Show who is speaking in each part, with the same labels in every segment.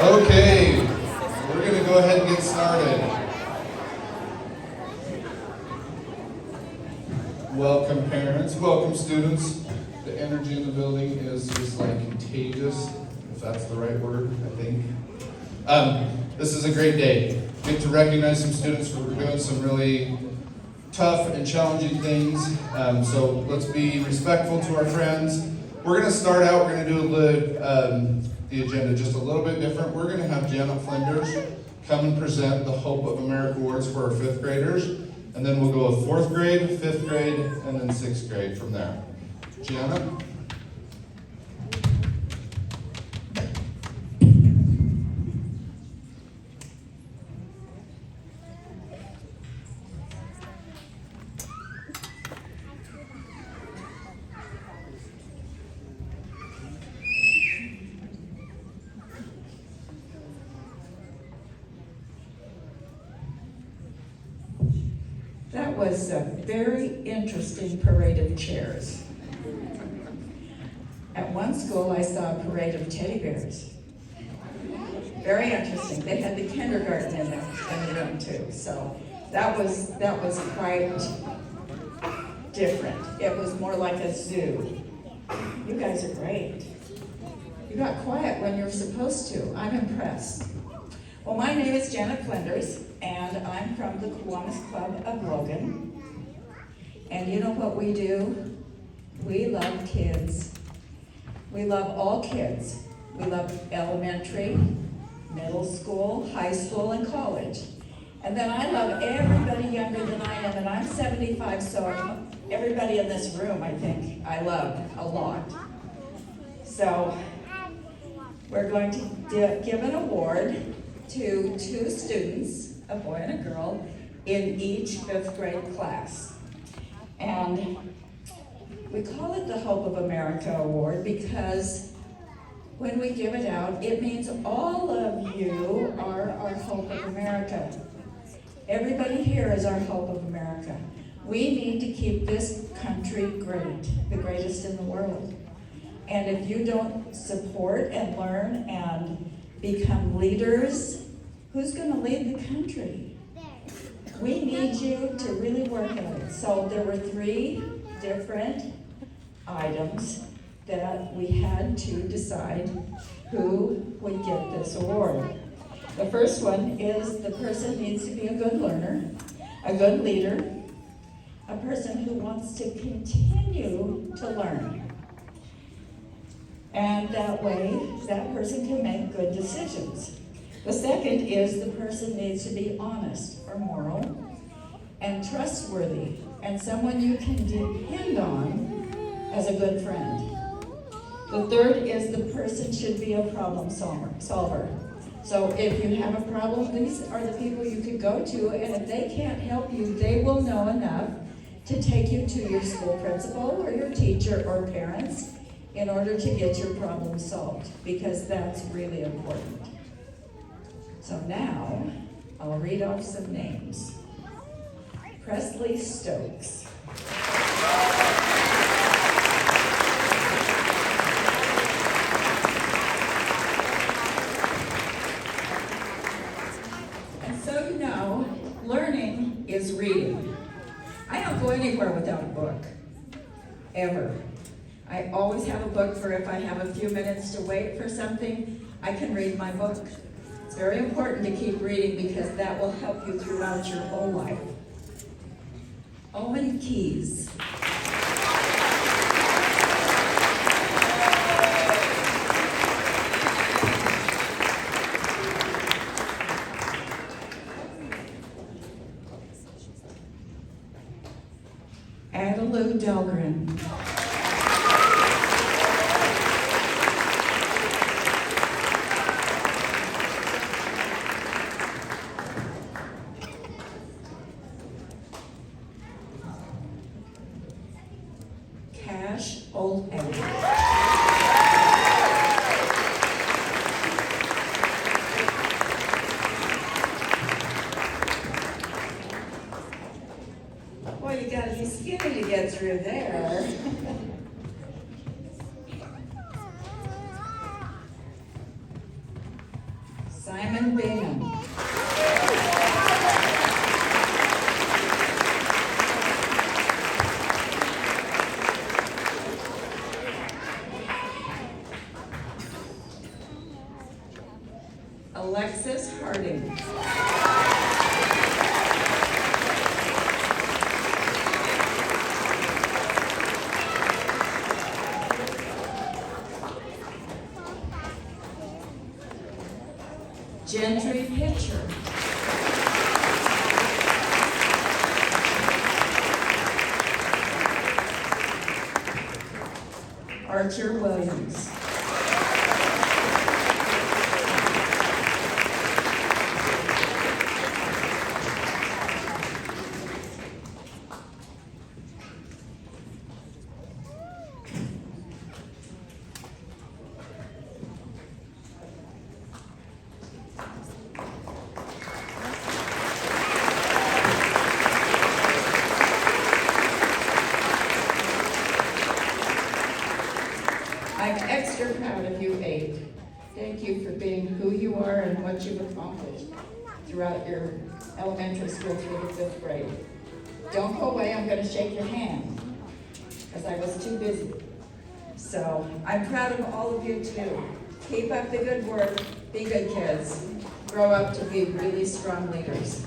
Speaker 1: Okay, we're going to go ahead and get started. Welcome parents, welcome students. The energy in the building is just like contagious, if that's the right word, I think. This is a great day. Get to recognize some students who are doing some really tough and challenging things. So let's be respectful to our friends. We're going to start out, we're going to do the agenda just a little bit different. We're going to have Janet Flinders come and present the Hope of America Awards for our 5th graders. And then we'll go with 4th grade, 5th grade, and then 6th grade from there. Janet?
Speaker 2: That was a very interesting parade of chairs. At one school, I saw a parade of teddy bears. Very interesting. They had the kindergarten in the room too. So that was quite different. It was more like a zoo. You guys are great. You got quiet when you were supposed to. I'm impressed. Well, my name is Janet Flinders, and I'm from the Kiwanis Club of Logan. And you know what we do? We love kids. We love all kids. We love elementary, middle school, high school, and college. And then I love everybody younger than I am, and I'm 75, so everybody in this room, I think, I love a lot. So we're going to give an award to 2 students, a boy and a girl, in each 5th grade class. And we call it the Hope of America Award because when we give it out, it means all of you are our Hope of America. Everybody here is our Hope of America. We need to keep this country great, the greatest in the world. And if you don't support and learn and become leaders, who's going to lead the country? We need you to really work on it. So there were 3 different items that we had to decide who would get this award. The first one is the person needs to be a good learner, a good leader, a person who wants to continue to learn. And that way, that person can make good decisions. The second is the person needs to be honest or moral and trustworthy and someone you can depend on as a good friend. The third is the person should be a problem solver. So if you have a problem, these are the people you could go to, and if they can't help you, they will know enough to take you to your school principal or your teacher or parents in order to get your problem solved, because that's really important. So now, I'll read off some names. Presley Stokes. And so you know, learning is reading. I don't go anywhere without a book, ever. I always have a book for if I have a few minutes to wait for something, I can read my book. It's very important to keep reading because that will help you throughout your whole life. Owen Keyes. Adelou Delgren. Simon Bingham. Alexis Harding. Gentry Pitcher. Archer Williams. I'm extra proud of you 8. Thank you for being who you are and what you've accomplished throughout your elementary school through the 5th grade. Don't go away, I'm gonna shake your hand, because I was too busy. So, I'm proud of all of you too. Keep up the good work, be good kids. Grow up to be really strong leaders.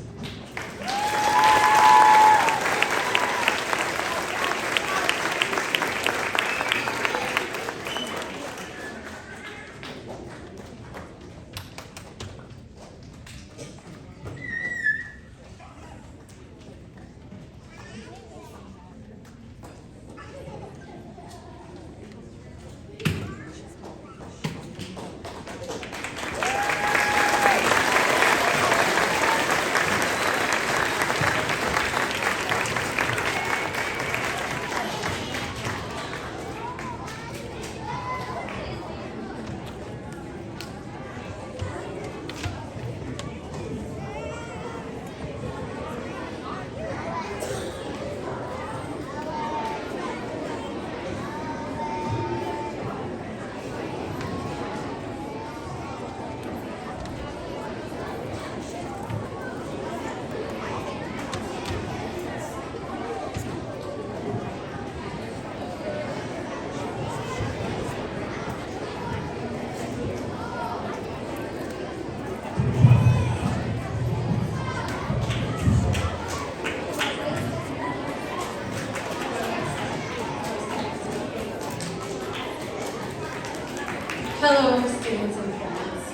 Speaker 3: Hello, students and parents.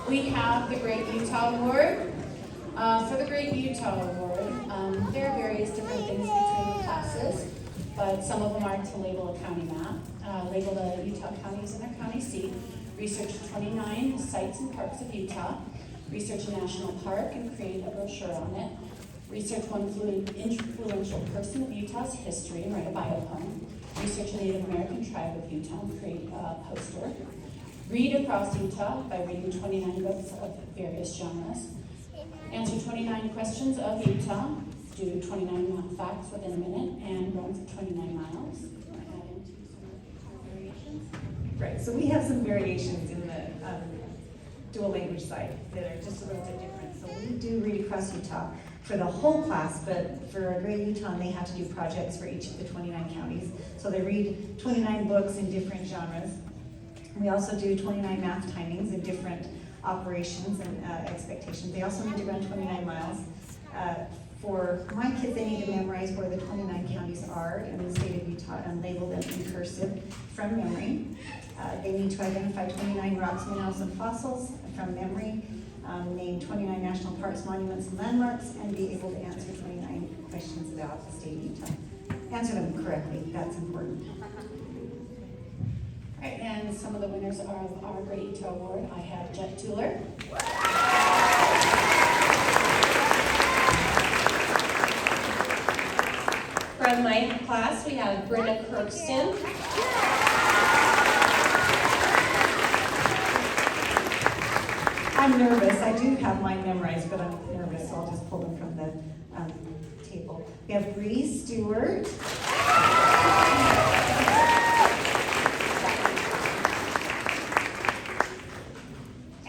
Speaker 3: We have the Great Utah Award. For the Great Utah Award, there are various different things between the classes, but some of them are to label a county map, label the Utah counties and their county seat, research 29 sites and parks of Utah, research a national park and create a brochure on it, research one influential person of Utah's history and write a bio poem, research a Native American tribe of Utah and create a poster, read across Utah by reading 29 books of various genres, answer 29 questions of Utah, do 29 facts within a minute, and run for 29 miles. Add into some variations.
Speaker 4: Right, so we have some variations in the dual language side that are just a little bit different. So we do Read Across Utah for the whole class, but for a Great Utah, they have to do projects for each of the 29 counties. So they read 29 books in different genres. We also do 29 math timings in different operations and expectations. They also need to run 29 miles. For my kids, they need to memorize where the 29 counties are in the state of Utah and label them in cursive from memory. They need to identify 29 rocks, minerals, and fossils from memory, name 29 national parks, monuments, and landmarks, and be able to answer 29 questions about the state of Utah. Answer them correctly, that's important.
Speaker 3: All right, and some of the winners of our Great Utah Award, I have Jet Tuller.
Speaker 5: From my class, we have Brenda Kirkston.
Speaker 4: I'm nervous, I do have mine memorized, but I'm nervous, so I'll just pull them from the table. We have Bree Stewart.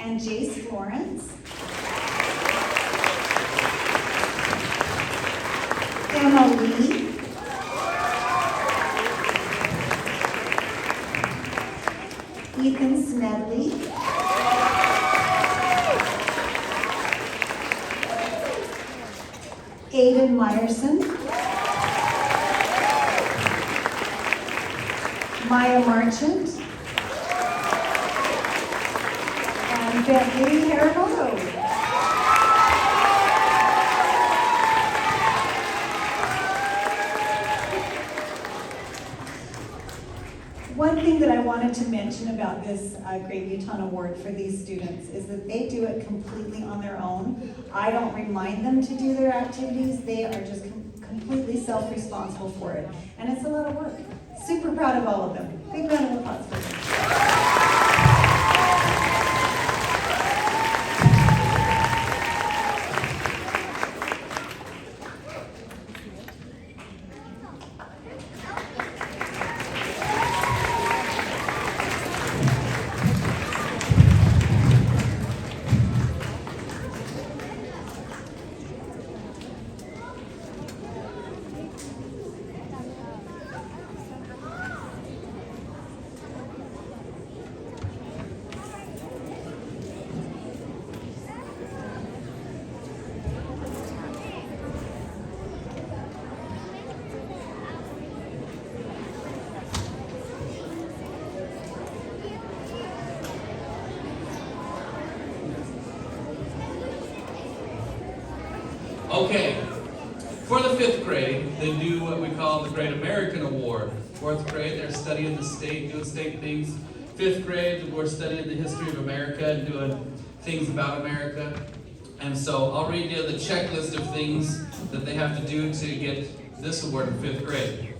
Speaker 4: And and Jace Florence. Emma Lee. Ethan Smedley. Aiden Meyerson. Maya Marchant. And Bethany Haramoto. One thing that I wanted to mention about this Great Utah Award for these students is that they do it completely on their own. I don't remind them to do their activities. They are just completely self-responsible for it. And it's a lot of work. Super proud of all of them. Big round of applause for them.
Speaker 1: Okay, for the 5th grade, they do what we call the Great American Award. 4th grade, they're studying the state, doing state things. 5th grade, we're studying the history of America and doing things about America. And so I'll read you the checklist of things that they have to do to get this award in 5th grade.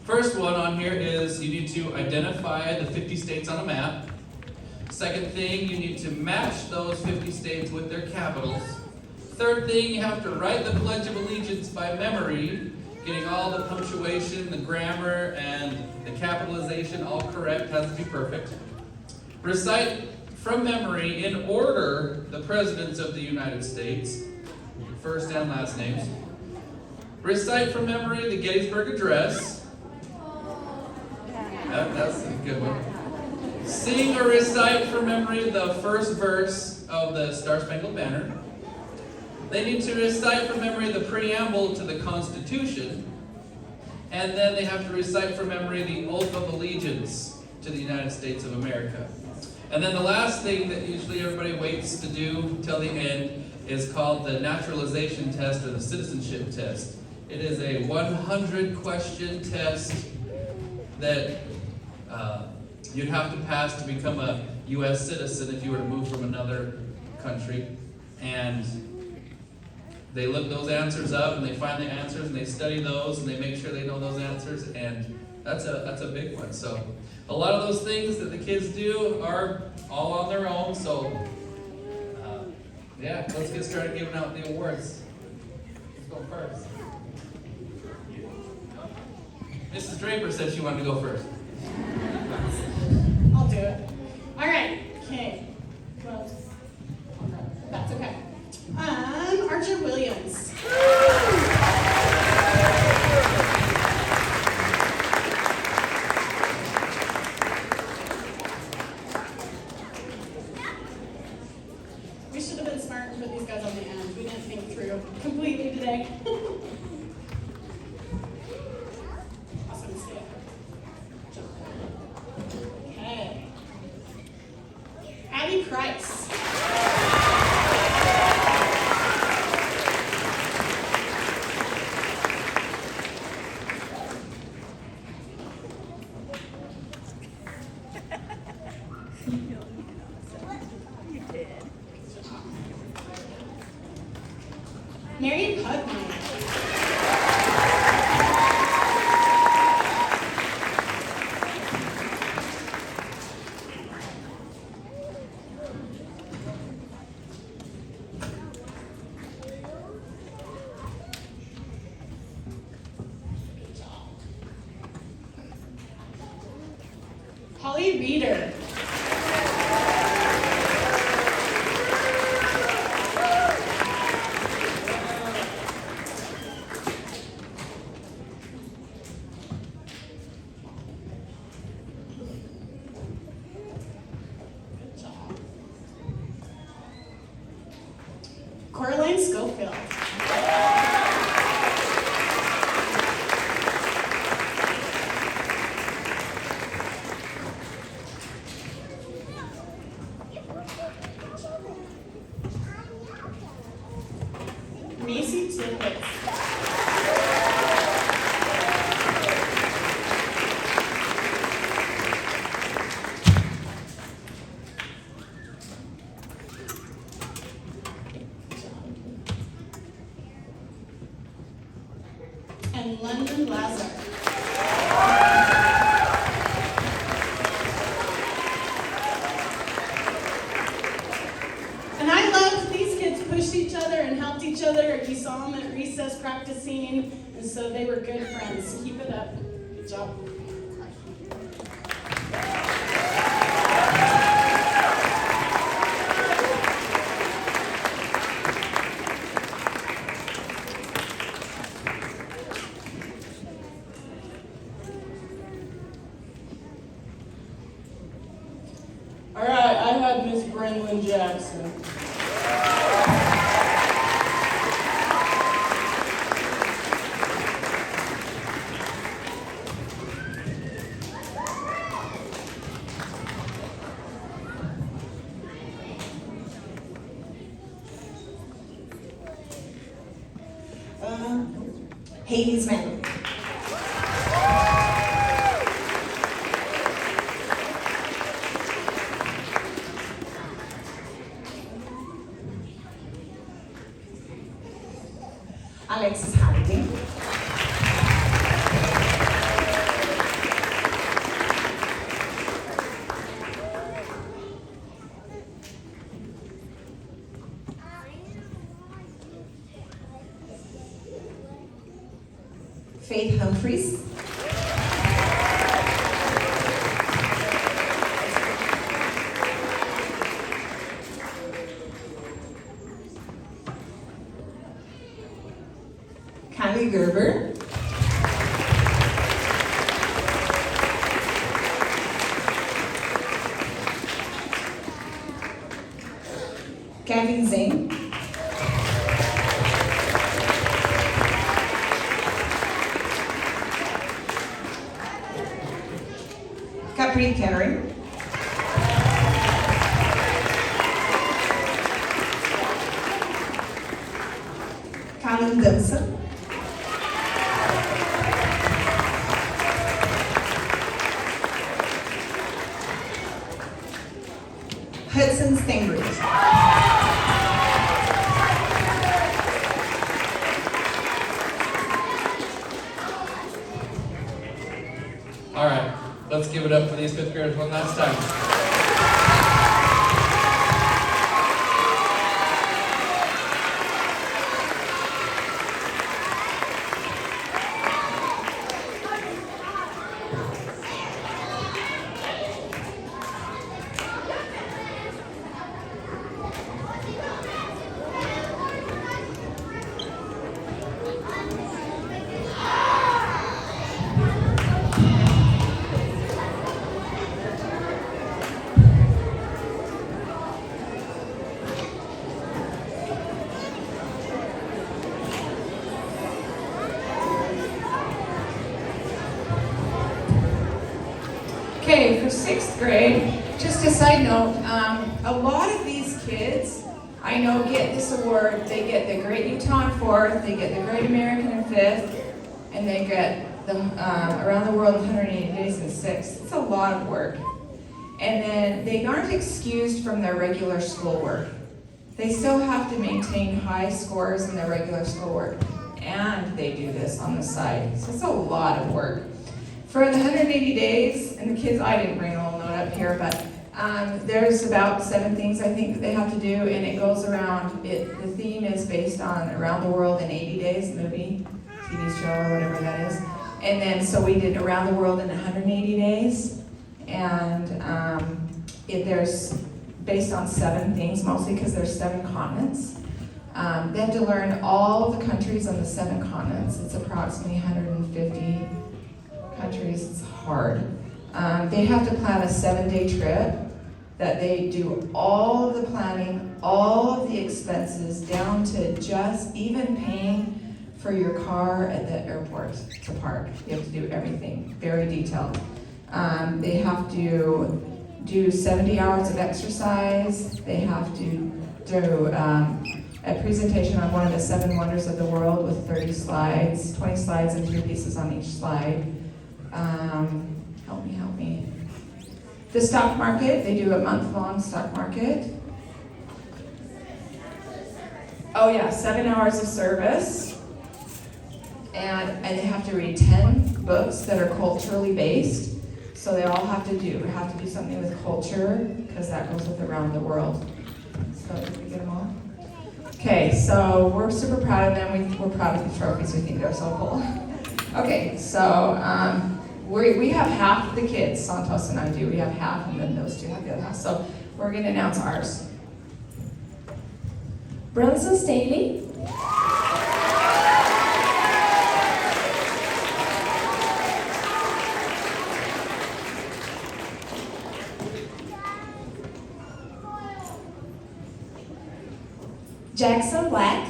Speaker 1: First one on here is you need to identify the 50 states on a map. Second thing, you need to match those 50 states with their capitals. Third thing, you have to write the Pledge of Allegiance by memory, getting all the punctuation, the grammar, and the capitalization all correct, has to be perfect. Recite from memory in order the presidents of the United States, first and last names. Recite from memory the Gettysburg Address. That's a good one. Sing or recite from memory the first verse of the Star-Spangled Banner. They need to recite from memory the preamble to the Constitution, and then they have to recite from memory the Oath of Allegiance to the United States of America. And then the last thing that usually everybody waits to do till the end is called the naturalization test or the citizenship test. It is a 100-question test that you'd have to pass to become a U.S. citizen if you were to move from another country. And they look those answers up and they find the answers and they study those and they make sure they know those answers, and that's a big one. So a lot of those things that the kids do are all on their own. So yeah, let's get started giving out the awards. Let's go first. Mrs. Draper said she wanted to go first.
Speaker 3: I'll do it. All right. Okay. Well, that's okay. Archer Williams. We should have been smart and put these guys on the end. We didn't think through completely today. Awesome. Stay up. Okay. Abby Price. Mary Putnam. Holly Reeder.
Speaker 6: Macy Tippett. And London Lazar. And I loved these kids pushed each other and helped each other. You saw them at recess practicing, and so they were good friends. Keep it up. Good job. All right, I have Miss Brenlyn Jackson.
Speaker 4: Hades Manley. Alexis Halliday. Faith Humphreys. Kylie Gerber. Gavin Zane. Capri Karen. Colin Dawson. Hudson Stanbridge.
Speaker 1: All right, let's give it up for these fifth graders one last time.
Speaker 2: Okay, for sixth grade, just a side note, a lot of these kids I know get this award. They get the Great Utah in fourth, they get the Great American in fifth, and they get the Around the World in 180 Days in sixth. It's a lot of work. And then they aren't excused from their regular schoolwork. They still have to maintain high scores in their regular schoolwork, and they do this on the side. So it's a lot of work. For the 180 days, and the kids, I didn't bring a little note up here, but there's about 7 things I think that they have to do, and it goes around, the theme is based on Around the World in 80 Days, movie, TV show, or whatever that is. And then, so we did Around the World in 180 Days, and there's based on 7 things, mostly because there's 7 continents. They have to learn all the countries on the 7 continents. It's approximately 150 countries. It's hard. They have to plan a 7-day trip. that they do all of the planning, all of the expenses, down to just even paying for your car at the airport to park. You have to do everything, very detailed. They have to do 70 hours of exercise. They have to do a presentation on one of the 7 wonders of the world with 30 slides, 20 slides and 3 pieces on each slide. Help me. The stock market, they do a month-long stock market. Oh yeah, 7 hours of service. And they have to read 10 books that are culturally based. So they all have to do something with culture, because that goes with around the world. So did we get them all? Okay, so we're super proud of them. We're proud of the trophies. We think they're so cool. Okay, so we have half of the kids, Santos and I do. We have half, and then those 2 have the other half. So we're going to announce ours.
Speaker 5: Bronson Staley. Jackson Black.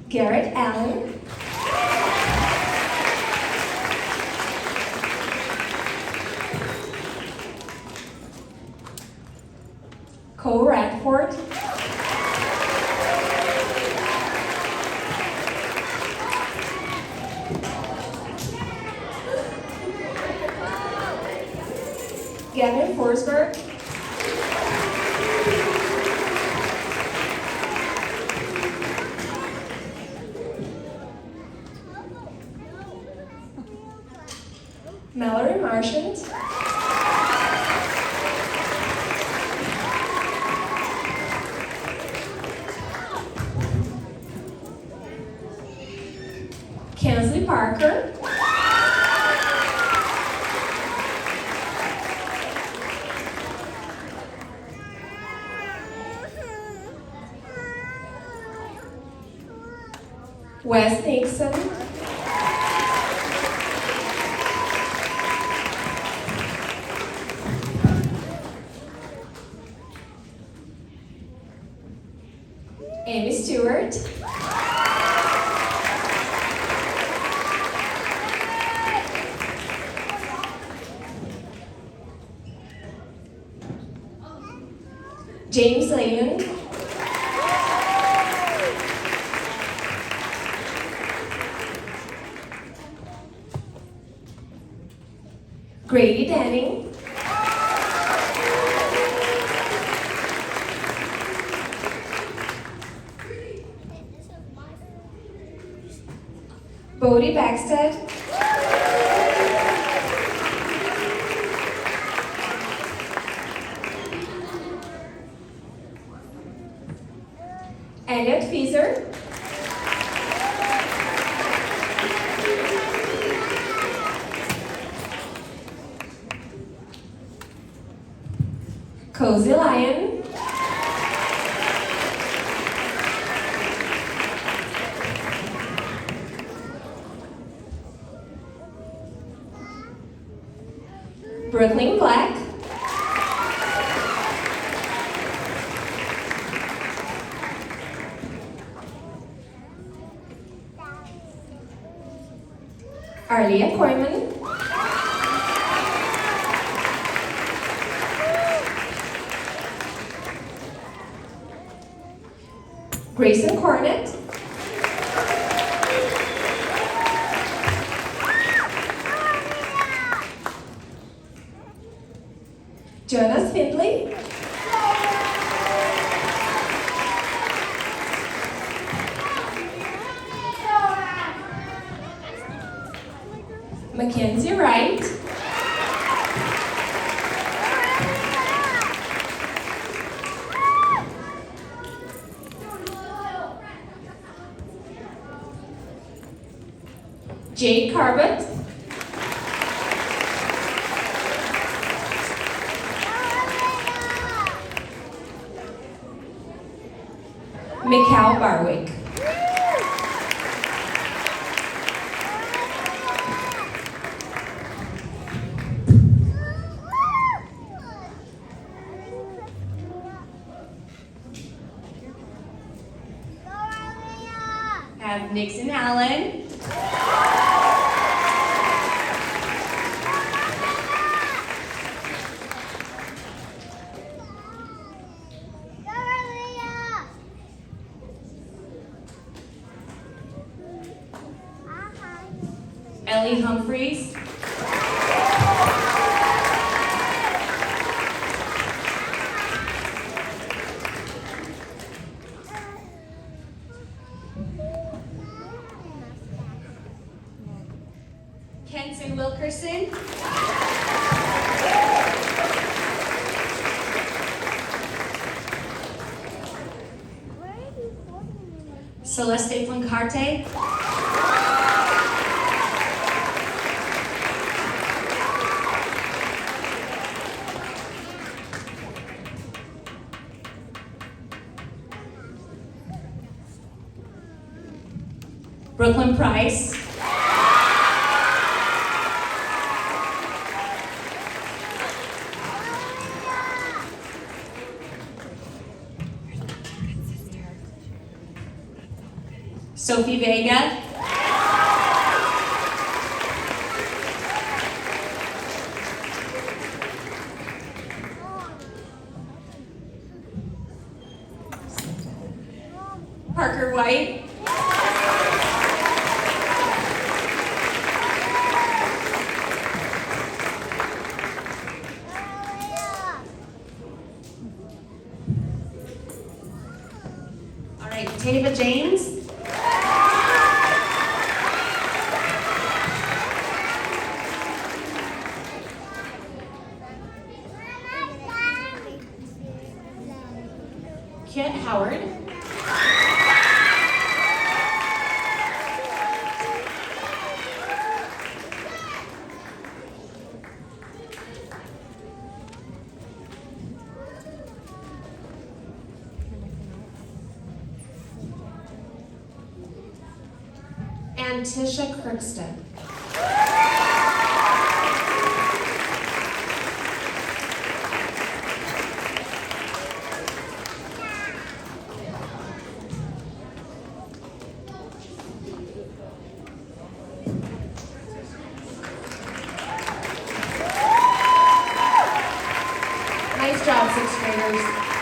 Speaker 5: Garrett Allen. Cole Radford. Gavin Forsberg. Mallory Marchant. Kensley Parker. Wes Nixon. Amy Stewart. James Lehman. Grady Denning. Bodie Backstead. Elliot Fieser. Cozy Lion. Brooklyn Black. Arlia Koyman. Grayson Cornett. Jonas Findlay. Mackenzie Wright. Jade Carbett. Mikal Barwick. Have Nixon Allen. Ellie Humphreys. Kenton Wilkerson. Celeste Plancarte. Brooklyn Price. Sophie Vega. Parker White. All right, Tava James. Kit Howard. And Tisha Kirkstead. Nice job, sixth graders.